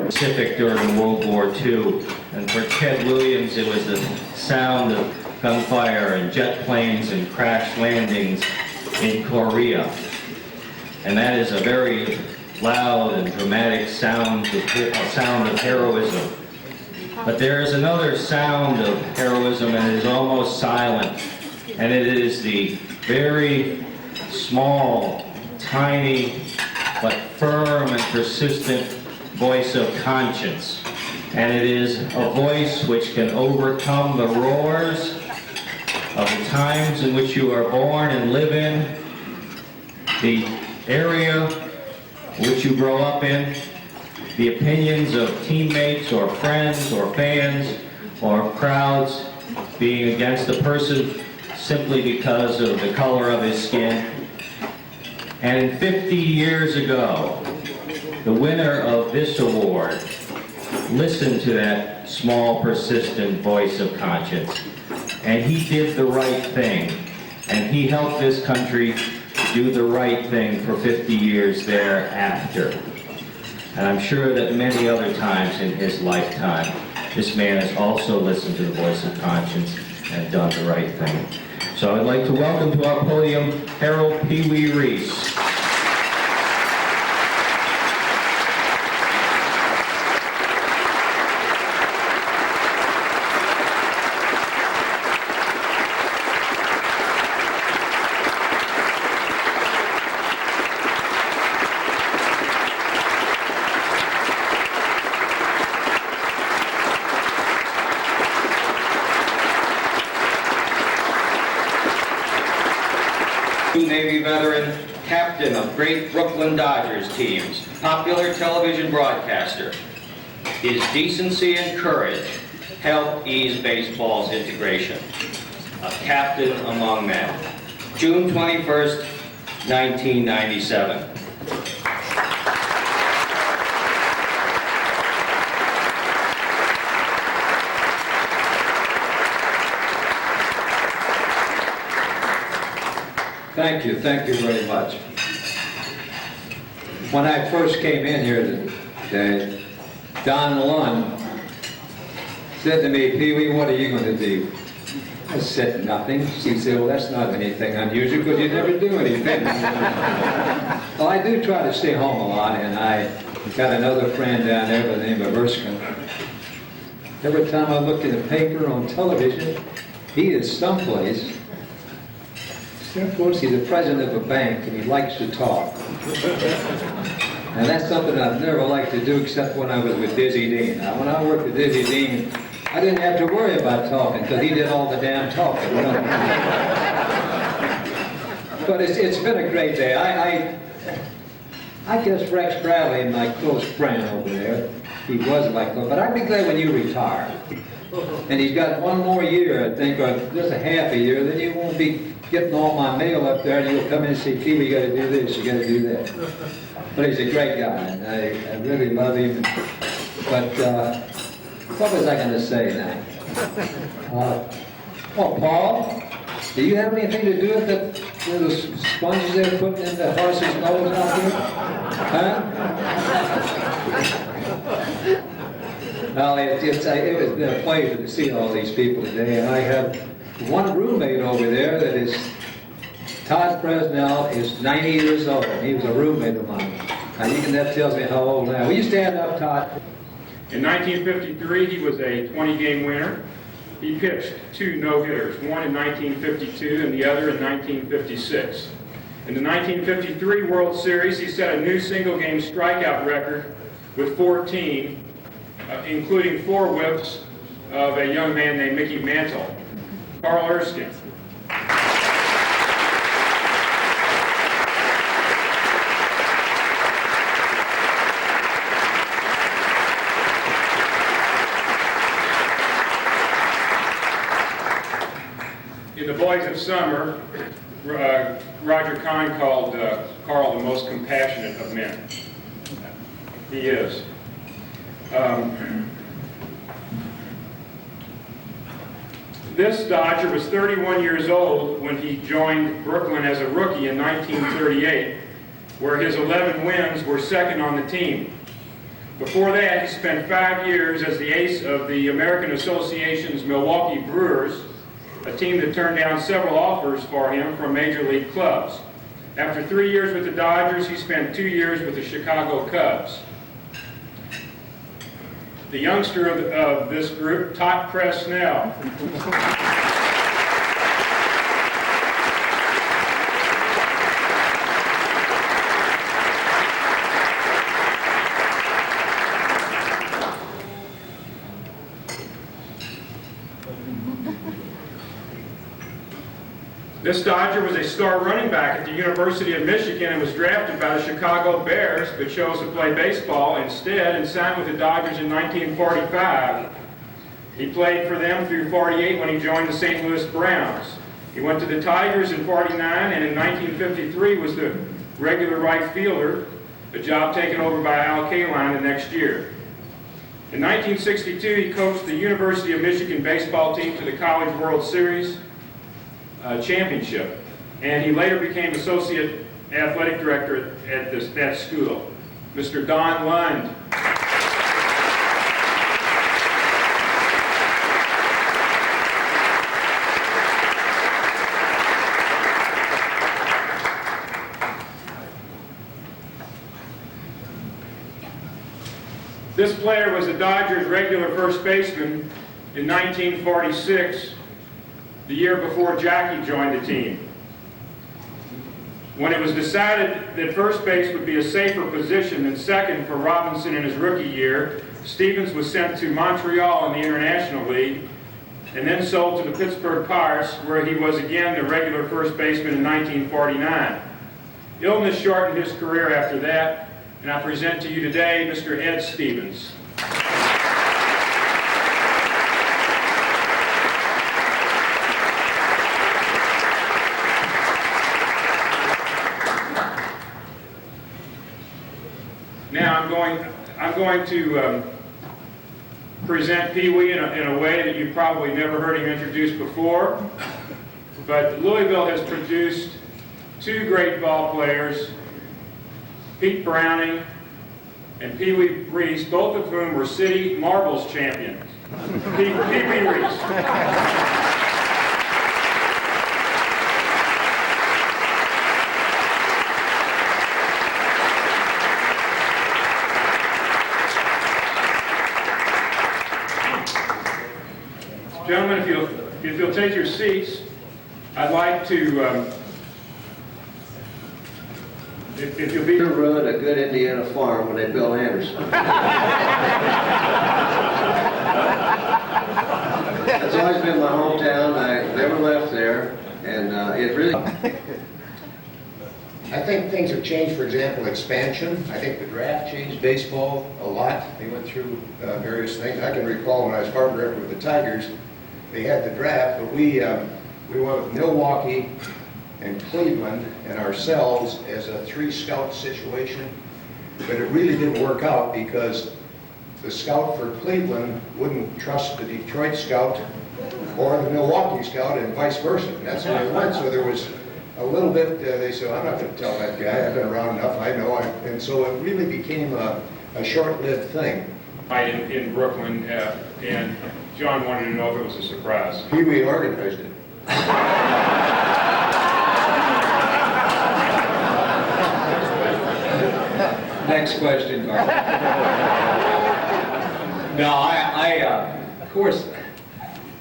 Pacific during World War II. And for Ted Williams, it was the sound of gunfire and jet planes and crash landings in Korea. And that is a very loud and dramatic sound of heroism. But there is another sound of heroism, and it is almost silent, and it is the very small, tiny, but firm and persistent voice of conscience. And it is a voice which can overcome the roars of the times in which you are born and live in, the area which you grow up in, the opinions of teammates or friends or fans or crowds being against a person simply because of the color of his skin. And 50 years ago, the winner of this award listened to that small, persistent voice of conscience. And he did the right thing. And he helped this country do the right thing for 50 years thereafter. And I'm sure that many other times in his lifetime, this man has also listened to the voice of conscience and done the right thing. So I'd like to welcome to our podium Harold Pee Wee Reese. Navy veteran, captain of great Brooklyn Dodgers teams, popular television broadcaster. His decency and courage helped ease baseball's integration. A captain among men. June 21st, 1997. Thank you very much. When I first came in here today, Don Lund said to me, Pee Wee, what are you going to do? I said, nothing. She said, well, that's not anything unusual because you never do anything. Well, I do try to stay home a lot, and I got another friend down there by the name of Erskine. Every time I look in the paper on television, he is someplace. Of course, he's the president of a bank, and he likes to talk. And that's something I've never liked to do except when I was with Dizzy Dean. Now, when I worked with Dizzy Dean, I didn't have to worry about talking because he did all the damn talking. You know? But it's been a great day. I guess Rex Bradley, my close friend over there, he was my close, but I'd be glad when you retire. And he's got one more year, I think, or just a half a year, then you won't be getting all my mail up there, and you'll come in and say, Pee Wee, you got to do this, you got to do that. But he's a great guy, and I really love him. But what was I going to say now? Paul, do you have anything to do with the sponges they're putting in the horse's nose out here? Huh? Well, it has been a pleasure to see all these people today, and I have one roommate over there that is, Tot Presnell, is 90 years old. He was a roommate of mine. Now, that tells me how old I am. Will you stand up, Tot? In 1953, he was a 20-game winner. He pitched 2 no-hitters, one in 1952 and the other in 1956. In the 1953 World Series, he set a new single-game strikeout record with 14, including 4 whips of a young man named Mickey Mantle. Carl Erskine. In The Boys of Summer, Roger Kahn called Carl the most compassionate of men. He is. This Dodger was 31 years old when he joined Brooklyn as a rookie in 1938, where his 11 wins were second on the team. Before that, he spent 5 years as the ace of the American Association's Milwaukee Brewers, a team that turned down several offers for him from major league clubs. After 3 years with the Dodgers, he spent 2 years with the Chicago Cubs. The youngster of this group, Tot Presnell. This Dodger was a star running back at the University of Michigan and was drafted by the Chicago Bears, but chose to play baseball instead and signed with the Dodgers in 1945. He played for them through 48 when he joined the St. Louis Browns. He went to the Tigers in 49 and in 1953 was the regular right fielder, a job taken over by Al Kaline the next year. In 1962, he coached the University of Michigan baseball team to the College World Series championship, and he later became associate athletic director at that school. Mr. Don Lund. This player was the Dodgers' regular first baseman in 1946, the year before Jackie joined the team. When it was decided that first base would be a safer position than second for Robinson in his rookie year, Stevens was sent to Montreal in the International League and then sold to the Pittsburgh Pirates, where he was again the regular first baseman in 1949. Illness shortened his career after that, and I present to you today Mr. Ed Stevens. Now I'm going to present Pee Wee in a way that you've probably never heard him introduced before. But Louisville has produced two great ball players, Pete Browning and Pee Wee Reese, both of whom were city marbles champions. Pee Wee Reese. Gentlemen, if you'll take your seats, I'd like to, if you'll be... You ruined a good Indiana farm when they built Anderson. It's always been my hometown. I never left there, and it really... I think things have changed. For example, expansion. I think the draft changed baseball a lot. They went through various things. I can recall when I was farm director with the Tigers, they had the draft, but we went with Milwaukee and Cleveland and ourselves as a 3-scout situation. But it really didn't work out because the scout for Cleveland wouldn't trust the Detroit scout or the Milwaukee scout and vice versa. And that's why it went. So there was a little bit, they said, I'm not going to tell that guy. I've been around enough. I know. And so it really became a short-lived thing. In Brooklyn, and John wanted to know if it was a surprise. Pee Wee organized it. Next question, Carl. No, of course,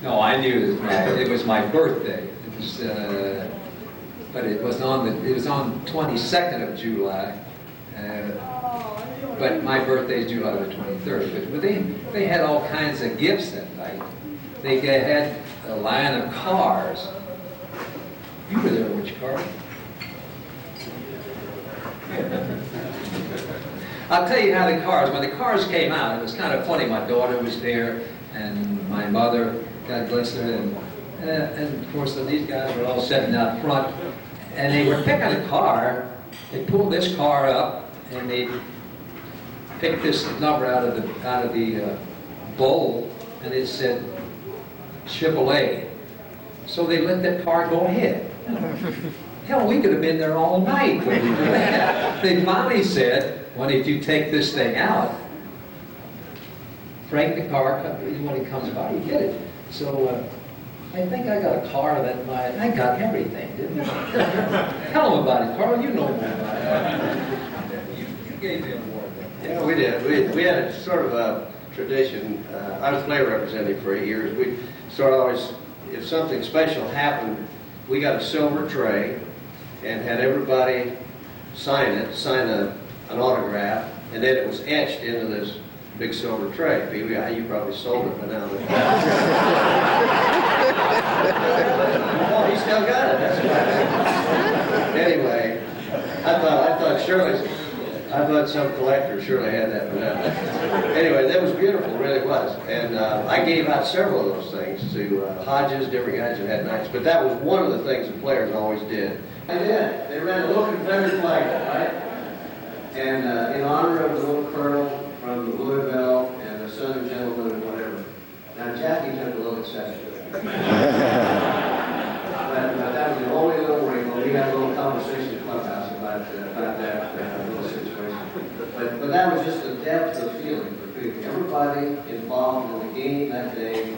no, I knew it was my birthday. It was, but it was on 22nd of July. But my birthday is July the 23rd. But they had all kinds of gifts that night. They had a line of cars. You were there, which car? I'll tell you how the cars, when the cars came out, it was kind of funny. My daughter was there, and my mother, God bless her, and of course these guys were all sitting out front, and they were picking a car. They pulled this car up, and they picked this number out of the bowl, and it said AAA. So they let that car go ahead. Hell, we could have been there all night when we did that. They finally said, well, if you take this thing out, Frank the car company, when he comes by, he did it. So I think I got a car that I got everything, didn't I? Tell him about it, Carl, you know more about it. You gave the award. Yeah, we did. We had a sort of a tradition. I was player representative for 8 years. We sort of always, if something special happened, we got a silver tray and had everybody sign an autograph, and then it was etched into this big silver tray. Pee Wee, you probably sold it, but now. Oh, he still got it. That's right. Anyway, I thought some collector surely had that one out. Anyway, that was beautiful, it really was. And I gave out several of those things to Hodges, different guys that had nights. But that was one of the things the players always did. And then they ran a little Confederate flag, right? And in honor of the little colonel from Louisville and the Southern gentleman and whatever. Now Jackie took a little exception to that. But that was the only little wrinkle. We had a little conversation in the clubhouse about that little situation. But that was just the depth of feeling for people. Everybody involved in the game that day